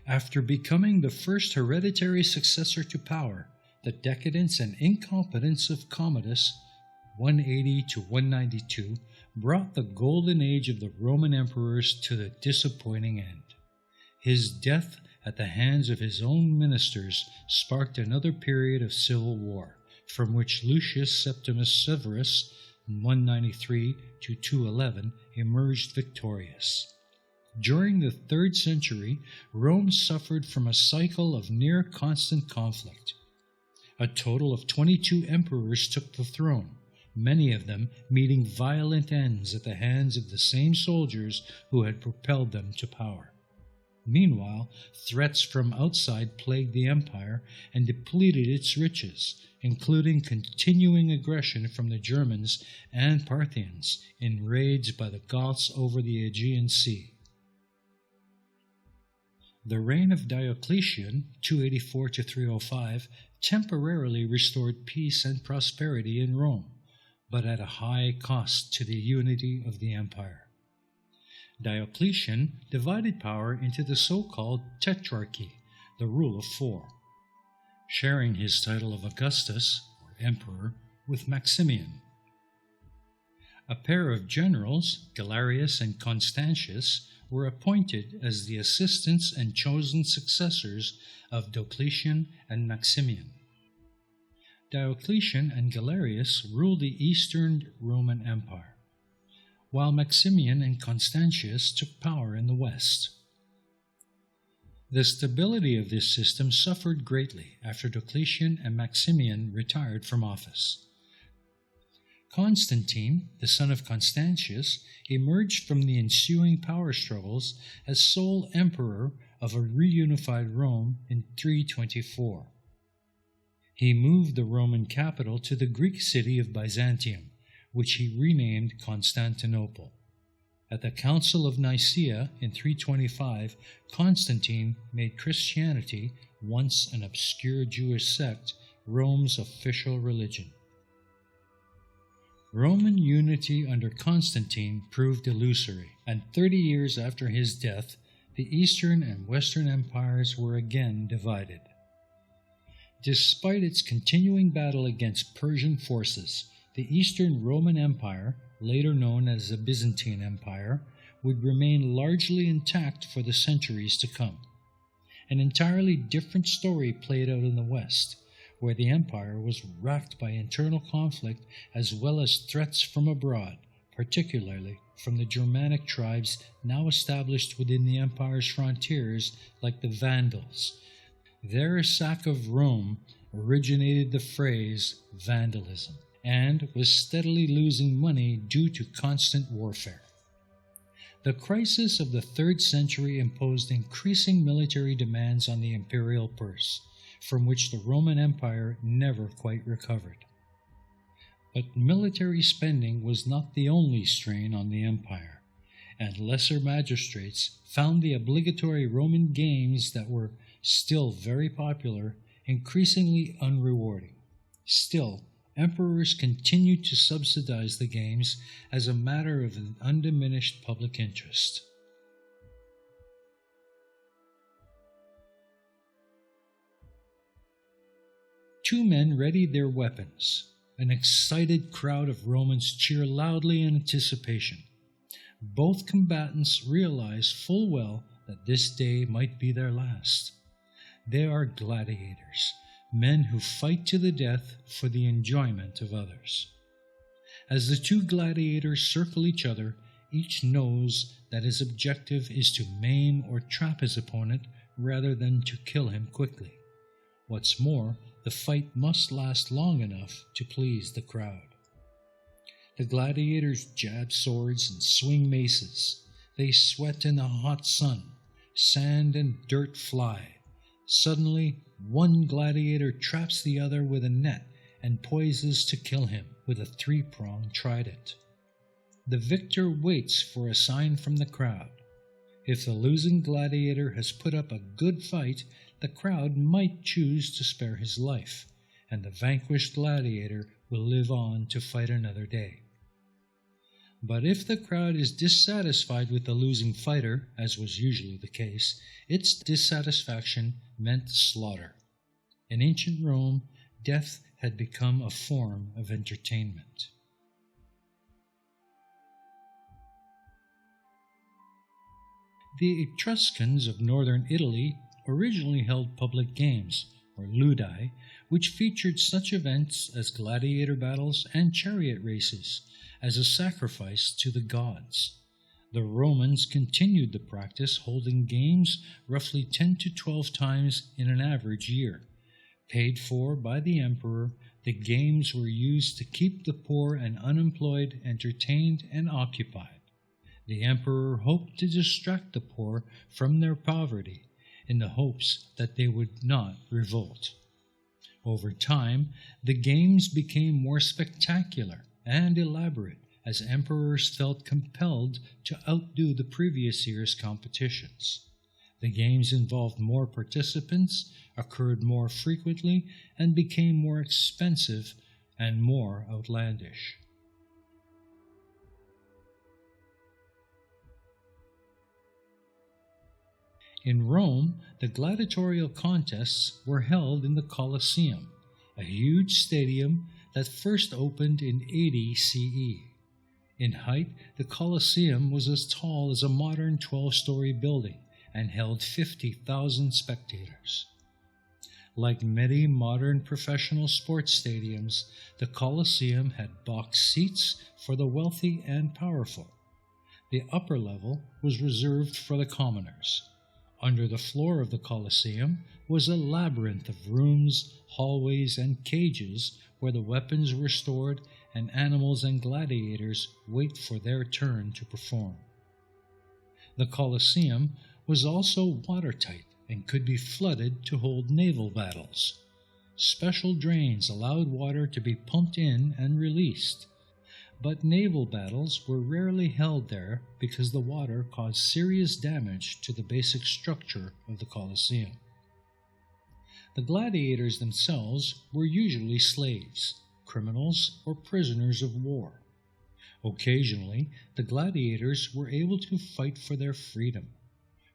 After becoming the first hereditary successor to power, the decadence and incompetence of Commodus 180 to 192 brought the golden age of the Roman emperors to the disappointing end. His death at the hands of his own ministers sparked another period of civil war, from which Lucius Septimus Severus 193 to 211 emerged victorious. During the 3rd century, Rome suffered from a cycle of near-constant conflict. A total of 22 emperors took the throne, many of them meeting violent ends at the hands of the same soldiers who had propelled them to power. Meanwhile, threats from outside plagued the empire and depleted its riches, including continuing aggression from the Germans and Parthians in raids by the Goths over the Aegean Sea. The reign of Diocletian, 284 to 305, temporarily restored peace and prosperity in Rome, but at a high cost to the unity of the empire. Diocletian divided power into the so-called Tetrarchy, the rule of 4, sharing his title of Augustus, or Emperor, with Maximian. A pair of generals, Galerius and Constantius, were appointed as the assistants and chosen successors of Diocletian and Maximian. Diocletian and Galerius ruled the Eastern Roman Empire, while Maximian and Constantius took power in the West. The stability of this system suffered greatly after Diocletian and Maximian retired from office. Constantine, the son of Constantius, emerged from the ensuing power struggles as sole emperor of a reunified Rome in 324. He moved the Roman capital to the Greek city of Byzantium, which he renamed Constantinople. At the Council of Nicaea in 325, Constantine made Christianity, once an obscure Jewish sect, Rome's official religion. Roman unity under Constantine proved illusory, and 30 years after his death, the Eastern and Western empires were again divided. Despite its continuing battle against Persian forces, the Eastern Roman Empire, later known as the Byzantine Empire, would remain largely intact for the centuries to come. An entirely different story played out in the West, where the empire was racked by internal conflict as well as threats from abroad, particularly from the Germanic tribes now established within the empire's frontiers like the Vandals. Their sack of Rome originated the phrase vandalism, and was steadily losing money due to constant warfare. The crisis of the 3rd century imposed increasing military demands on the imperial purse, from which the Roman Empire never quite recovered. But military spending was not the only strain on the empire, and lesser magistrates found the obligatory Roman games that were still very popular increasingly unrewarding. Still, emperors continued to subsidize the games as a matter of an undiminished public interest. Two men readied their weapons. An excited crowd of Romans cheered loudly in anticipation. Both combatants realized full well that this day might be their last. They are gladiators, men who fight to the death for the enjoyment of others. As the two gladiators circle each other, each knows that his objective is to maim or trap his opponent rather than to kill him quickly. What's more, the fight must last long enough to please the crowd. The gladiators jab swords and swing maces. They sweat in the hot sun. Sand and dirt fly. Suddenly, one gladiator traps the other with a net and poises to kill him with a 3-pronged trident. The victor waits for a sign from the crowd. If the losing gladiator has put up a good fight, the crowd might choose to spare his life, and the vanquished gladiator will live on to fight another day. But if the crowd is dissatisfied with the losing fighter, as was usually the case, its dissatisfaction meant slaughter. In ancient Rome, death had become a form of entertainment. The Etruscans of northern Italy originally held public games, or ludi, which featured such events as gladiator battles and chariot races, as a sacrifice to the gods. The Romans continued the practice, holding games roughly 10 to 12 times in an average year. Paid for by the emperor, the games were used to keep the poor and unemployed entertained and occupied. The emperor hoped to distract the poor from their poverty in the hopes that they would not revolt. Over time, the games became more spectacular and elaborate as emperors felt compelled to outdo the previous year's competitions. The games involved more participants, occurred more frequently, and became more expensive and more outlandish. In Rome, the gladiatorial contests were held in the Colosseum, a huge stadium that first opened in 80 CE. In height, the Colosseum was as tall as a modern 12-story building and held 50,000 spectators. Like many modern professional sports stadiums, the Colosseum had box seats for the wealthy and powerful. The upper level was reserved for the commoners. Under the floor of the Colosseum was a labyrinth of rooms, hallways, and cages where the weapons were stored and animals and gladiators wait for their turn to perform. The Colosseum was also watertight and could be flooded to hold naval battles. Special drains allowed water to be pumped in and released, but naval battles were rarely held there because the water caused serious damage to the basic structure of the Colosseum. The gladiators themselves were usually slaves, criminals, or prisoners of war. Occasionally, the gladiators were able to fight for their freedom.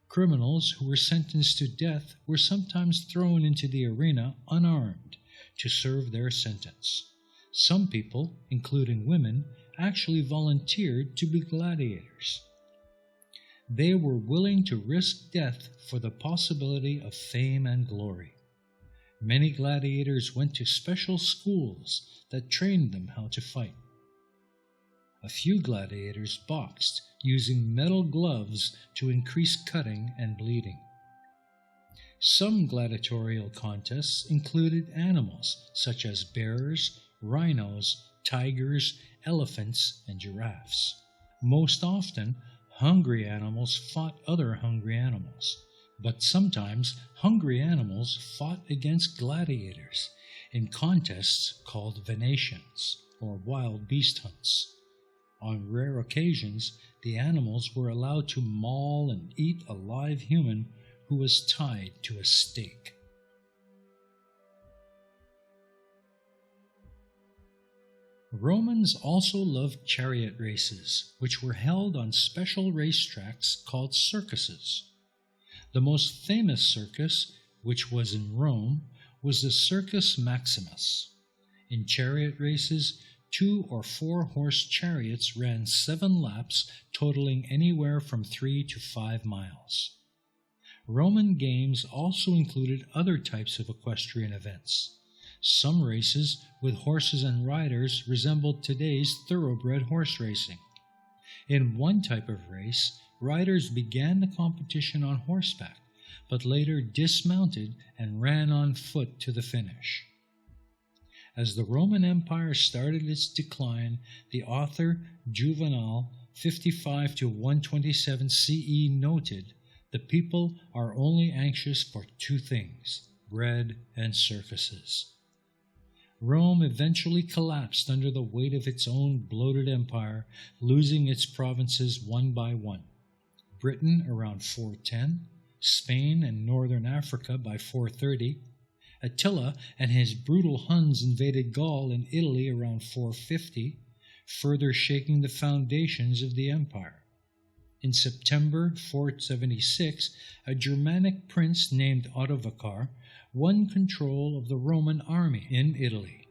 Criminals who were sentenced to death were sometimes thrown into the arena unarmed to serve their sentence. Some people, including women, actually volunteered to be gladiators. They were willing to risk death for the possibility of fame and glory. Many gladiators went to special schools that trained them how to fight. A few gladiators boxed using metal gloves to increase cutting and bleeding. Some gladiatorial contests included animals such as bears, rhinos, tigers, elephants, and giraffes. Most often, hungry animals fought other hungry animals, but sometimes hungry animals fought against gladiators in contests called venations, or wild beast hunts. On rare occasions, the animals were allowed to maul and eat a live human who was tied to a stake. Romans also loved chariot races, which were held on special racetracks called circuses. The most famous circus, which was in Rome, was the Circus Maximus. In chariot races, 2 or 4 horse chariots ran 7 laps, totaling anywhere from 3 to 5 miles. Roman games also included other types of equestrian events. Some races with horses and riders resembled today's thoroughbred horse racing. In one type of race, riders began the competition on horseback, but later dismounted and ran on foot to the finish. As the Roman Empire started its decline, the author Juvenal 55 to 127 CE noted, "The people are only anxious for 2 things, bread and circuses." Rome eventually collapsed under the weight of its own bloated empire, losing its provinces one by one. Britain around 410, Spain and northern Africa by 430, Attila and his brutal Huns invaded Gaul and Italy around 450, further shaking the foundations of the empire. In September 476, a Germanic prince named Odovacar won control of the Roman army in Italy.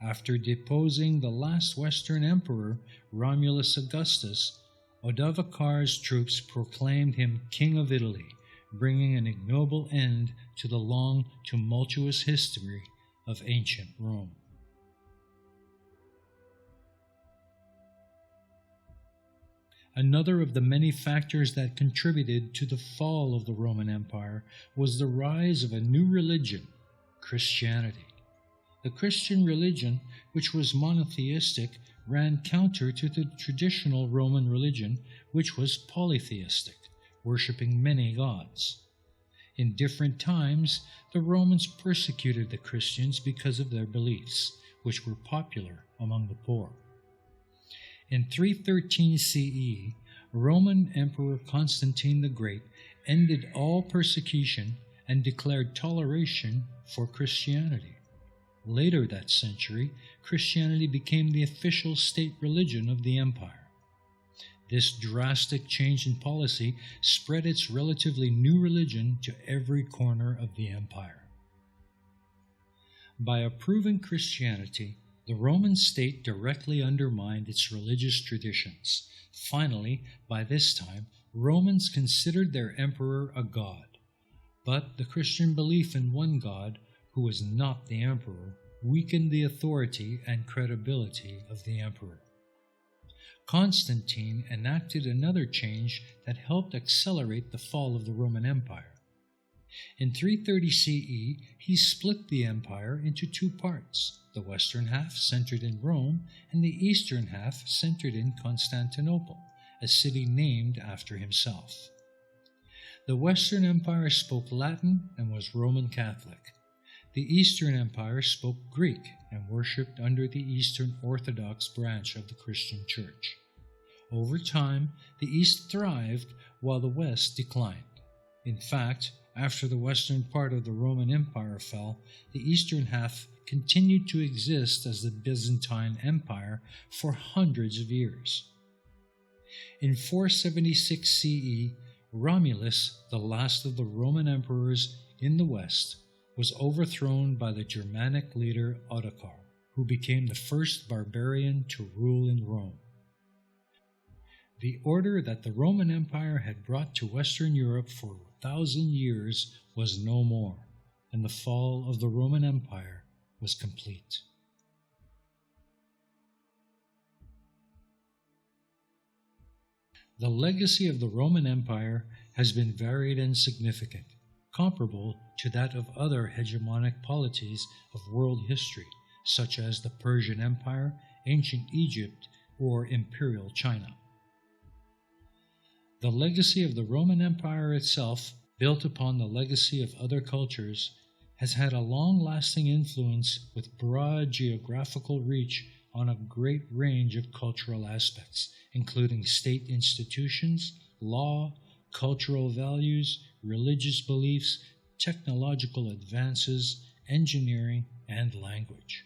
After deposing the last Western emperor, Romulus Augustus, Odovacar's troops proclaimed him King of Italy, bringing an ignoble end to the long, tumultuous history of ancient Rome. Another of the many factors that contributed to the fall of the Roman Empire was the rise of a new religion, Christianity. The Christian religion, which was monotheistic, ran counter to the traditional Roman religion, which was polytheistic, worshipping many gods. In different times, the Romans persecuted the Christians because of their beliefs, which were popular among the poor. In 313 CE, Roman Emperor Constantine the Great ended all persecution and declared toleration for Christianity. Later that century, Christianity became the official state religion of the empire. This drastic change in policy spread its relatively new religion to every corner of the empire. By approving Christianity, the Roman state directly undermined its religious traditions. Finally, by this time, Romans considered their emperor a god. But the Christian belief in one God, who was not the emperor, weakened the authority and credibility of the emperor. Constantine enacted another change that helped accelerate the fall of the Roman Empire. In 330 CE, he split the empire into two parts, the western half centered in Rome and the eastern half centered in Constantinople, a city named after himself. The Western Empire spoke Latin and was Roman Catholic. The Eastern Empire spoke Greek and worshipped under the Eastern Orthodox branch of the Christian Church. Over time, the East thrived while the West declined. In fact, after the western part of the Roman Empire fell, the eastern half continued to exist as the Byzantine Empire for hundreds of years. In 476 CE, Romulus, the last of the Roman emperors in the West, was overthrown by the Germanic leader Odovacar, who became the first barbarian to rule in Rome. The order that the Roman Empire had brought to Western Europe for 1,000 years was no more, and the fall of the Roman Empire was complete. The legacy of the Roman Empire has been varied and significant, comparable to that of other hegemonic polities of world history, such as the Persian Empire, ancient Egypt, or Imperial China. The legacy of the Roman Empire itself, built upon the legacy of other cultures, has had a long-lasting influence with broad geographical reach on a great range of cultural aspects, including state institutions, law, cultural values, religious beliefs, technological advances, engineering, and language.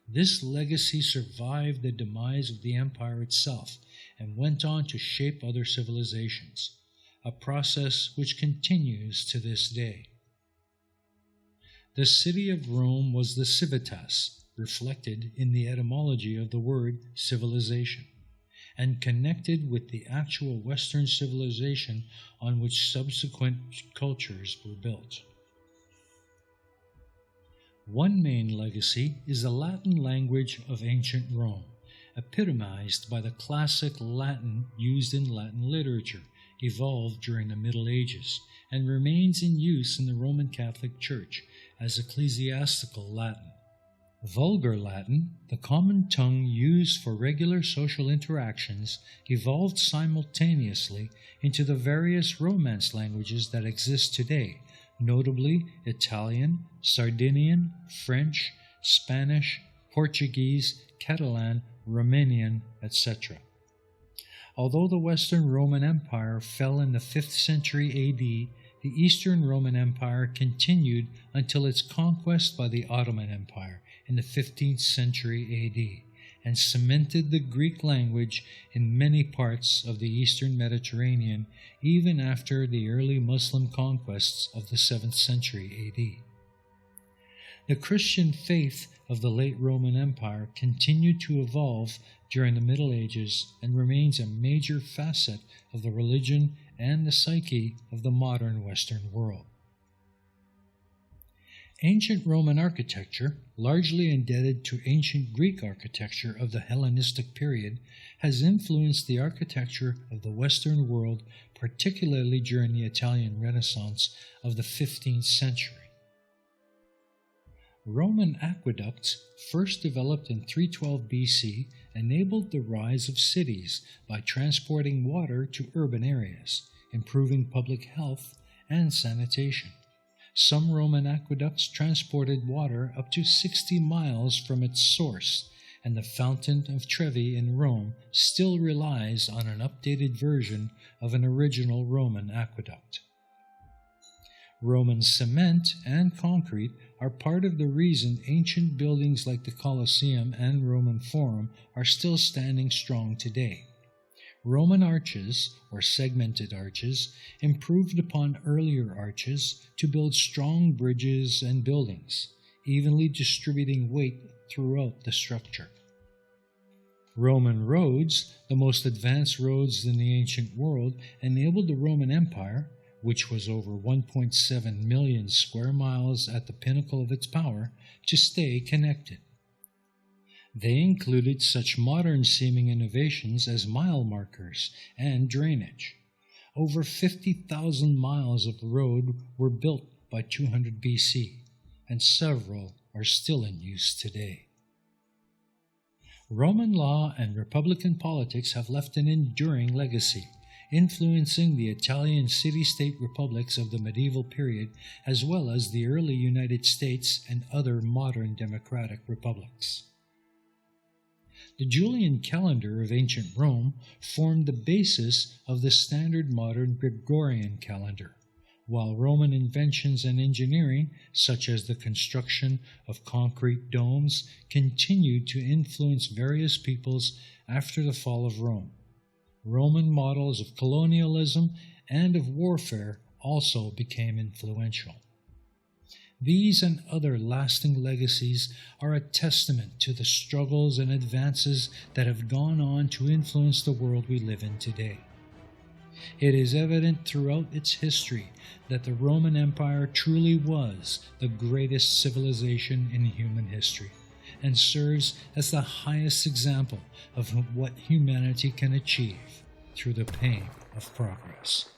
This legacy survived the demise of the empire itself and went on to shape other civilizations, a process which continues to this day. The city of Rome was the civitas, reflected in the etymology of the word civilization, and connected with the actual Western civilization on which subsequent cultures were built. One main legacy is the Latin language of ancient Rome, epitomized by the classic Latin used in Latin literature, evolved during the Middle Ages, and remains in use in the Roman Catholic Church as ecclesiastical Latin. Vulgar Latin, the common tongue used for regular social interactions, evolved simultaneously into the various Romance languages that exist today, notably Italian, Sardinian, French, Spanish, Portuguese, Catalan, Romanian, etc. Although the Western Roman Empire fell in the 5th century AD, the Eastern Roman Empire continued until its conquest by the Ottoman Empire in the 15th century AD, and cemented the Greek language in many parts of the eastern Mediterranean even after the early Muslim conquests of the 7th century AD. The Christian faith of the late Roman Empire continued to evolve during the Middle Ages and remains a major facet of the religion and the psyche of the modern Western world. Ancient Roman architecture, largely indebted to ancient Greek architecture of the Hellenistic period, has influenced the architecture of the Western world, particularly during the Italian Renaissance of the 15th century. Roman aqueducts, first developed in 312 BC, enabled the rise of cities by transporting water to urban areas, improving public health and sanitation. Some Roman aqueducts transported water up to 60 miles from its source, and the Fountain of Trevi in Rome still relies on an updated version of an original Roman aqueduct. Roman cement and concrete are part of the reason ancient buildings like the Colosseum and Roman Forum are still standing strong today. Roman arches, or segmented arches, improved upon earlier arches to build strong bridges and buildings, evenly distributing weight throughout the structure. Roman roads, the most advanced roads in the ancient world, enabled the Roman Empire, which was over 1.7 million square miles at the pinnacle of its power, to stay connected. They included such modern-seeming innovations as mile markers and drainage. Over 50,000 miles of road were built by 200 BC, and several are still in use today. Roman law and republican politics have left an enduring legacy, influencing the Italian city-state republics of the medieval period as well as the early United States and other modern democratic republics. The Julian calendar of ancient Rome formed the basis of the standard modern Gregorian calendar, while Roman inventions and engineering, such as the construction of concrete domes, continued to influence various peoples after the fall of Rome. Roman models of colonialism and of warfare also became influential. These and other lasting legacies are a testament to the struggles and advances that have gone on to influence the world we live in today. It is evident throughout its history that the Roman Empire truly was the greatest civilization in human history, and serves as the highest example of what humanity can achieve through the pain of progress.